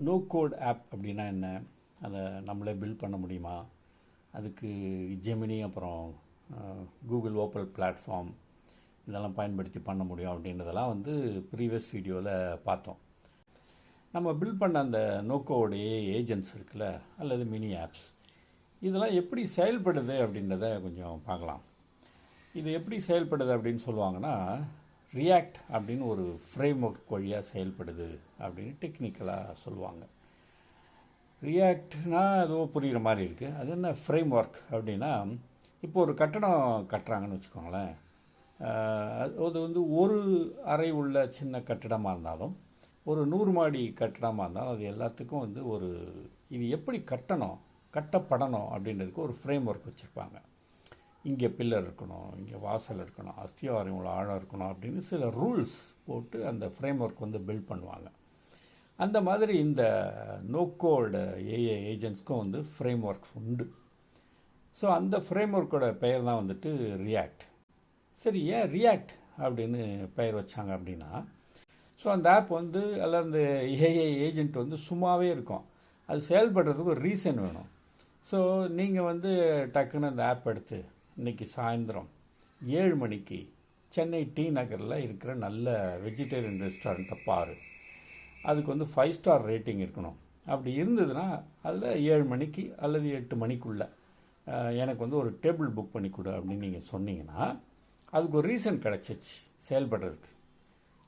No code app அப்படின்னா என்ன, அதை நம்மளே பில்ட் பண்ண முடியுமா, அதுக்கு ஜெமினி அப்புறம் கூகுள் ஓப்பல் பிளாட்ஃபார்ம் இதெல்லாம் பயன்படுத்தி பண்ண முடியும் அப்படின்றதெல்லாம் ப்ரீவியஸ் வீடியோவில் பார்த்தோம். நம்ம பில்ட் பண்ண அந்த நோ கோட் ஏஜென்ட்ஸ் இருக்குல்ல அல்லது மினி ஆப்ஸ், இதெல்லாம் எப்படி செயல்படுது அப்படின்றத கொஞ்சம் பார்க்கலாம். இது எப்படி செயல்படுது அப்படின்னு சொல்லுவாங்கன்னா, ரியாக்ட் அப்படின்னு ஒரு ஃப்ரேம் ஒர்க் வழியாக செயல்படுது அப்படின்னு டெக்னிக்கலாக சொல்லுவாங்க. ரியாக்ட்னா ஏதோ புரிகிற மாதிரி இருக்குது. அது என்ன ஃப்ரேம் ஒர்க் அப்படின்னா, இப்போ ஒரு கட்டடம் கட்டுறாங்கன்னு வச்சுக்கோங்களேன். அது ஒரு அறை உள்ள சின்ன கட்டிடமாக இருந்தாலும் ஒரு 100 மாடி கட்டிடமாக இருந்தாலும் அது எல்லாத்துக்கும் இது எப்படி கட்டப்படணும் அப்படின்றதுக்கு ஒரு ஃப்ரேம் ஒர்க் வச்சுருப்பாங்க. இங்கே பில்லர் இருக்கணும், இங்கே வாசல் இருக்கணும், அஸ்திவாரம் இவ்வளோ ஆழம் இருக்கணும் அப்படின்னு சில ரூல்ஸ் போட்டு அந்த ஃப்ரேம் ஒர்க் பில்ட் பண்ணுவாங்க. அந்த மாதிரி இந்த நோ கோட் ஏஜென்ட்ஸ்க்கும் ஃப்ரேம் ஒர்க்ஸ் உண்டு. ஸோ அந்த ஃப்ரேம் ஒர்க்கோட பெயர் தான் ரியாக்ட். சரி, ஏன் ரியாக்ட் அப்படின்னு பெயர் வச்சாங்க அப்படின்னா, ஸோ அந்த ஆப் அல்ல அந்த ஏஐ ஏஜென்ட் சும்மாவே இருக்கும். அது செயல்படுறதுக்கு ஒரு ரீசன் வேணும். ஸோ நீங்கள் டக்குன்னு அந்த ஆப் எடுத்து இன்றைக்கி சாயந்தரம் 7 மணிக்கு சென்னை டி நகரில் இருக்கிற நல்ல வெஜிடேரியன் ரெஸ்டாரண்ட்டை பாரு, அதுக்கு 5 ஸ்டார் ரேட்டிங் இருக்கணும். அப்படி இருந்ததுன்னா அதில் 7 மணிக்கு அல்லது 8 மணிக்குள்ளே எனக்கு ஒரு டேபிள் புக் பண்ணி கொடு அப்படின்னு நீங்கள் சொன்னீங்கன்னா அதுக்கு ஒரு ரீசன் கிடச்சிச்சு செயல்படுறதுக்கு,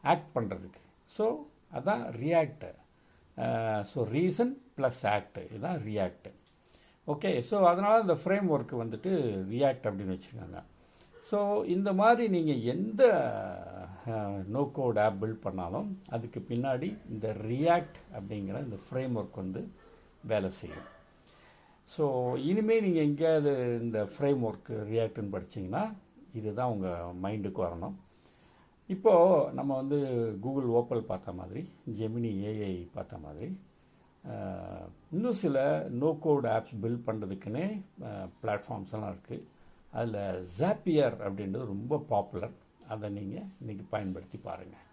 ஆக்ட் பண்ணுறதுக்கு. ஸோ அதான் react. So reason plus act, இதுதான் ரியாக்ட். ஓகே, ஸோ அதனால் இந்த ஃப்ரேம் ஒர்க்கு ரியாக்ட் அப்படின்னு வச்சுருக்காங்க. ஸோ இந்த மாதிரி நீங்கள் எந்த நோ கோட் ஆப் பில்ட் பண்ணாலும் அதுக்கு பின்னாடி இந்த ரியாக்ட் அப்படிங்கிற இந்த ஃப்ரேம் ஒர்க் வேலை செய்யும். ஸோ இனிமேல் நீங்கள் எங்கேயாவது இந்த ஃப்ரேம் ஒர்க்கு ரியாக்ட்னு படிச்சிங்கன்னா இதுதான் உங்கள் மைண்டுக்கு வரணும். இப்போது நம்ம கூகுள் ஓப்பல் பார்த்த மாதிரி, ஜெமினி ஏஐ பார்த்த மாதிரி இன்னும் சில நோ கோட் ஆப்ஸ் பில்ட் பண்ணுறதுக்குன்னே பிளாட்ஃபார்ம்ஸ் எல்லாம் இருக்குது. அதில் ஜாப்பியர் அப்படின்றது ரொம்ப பாப்புலர். அதை நீங்கள் இன்றைக்கி பயன்படுத்தி பாருங்கள்.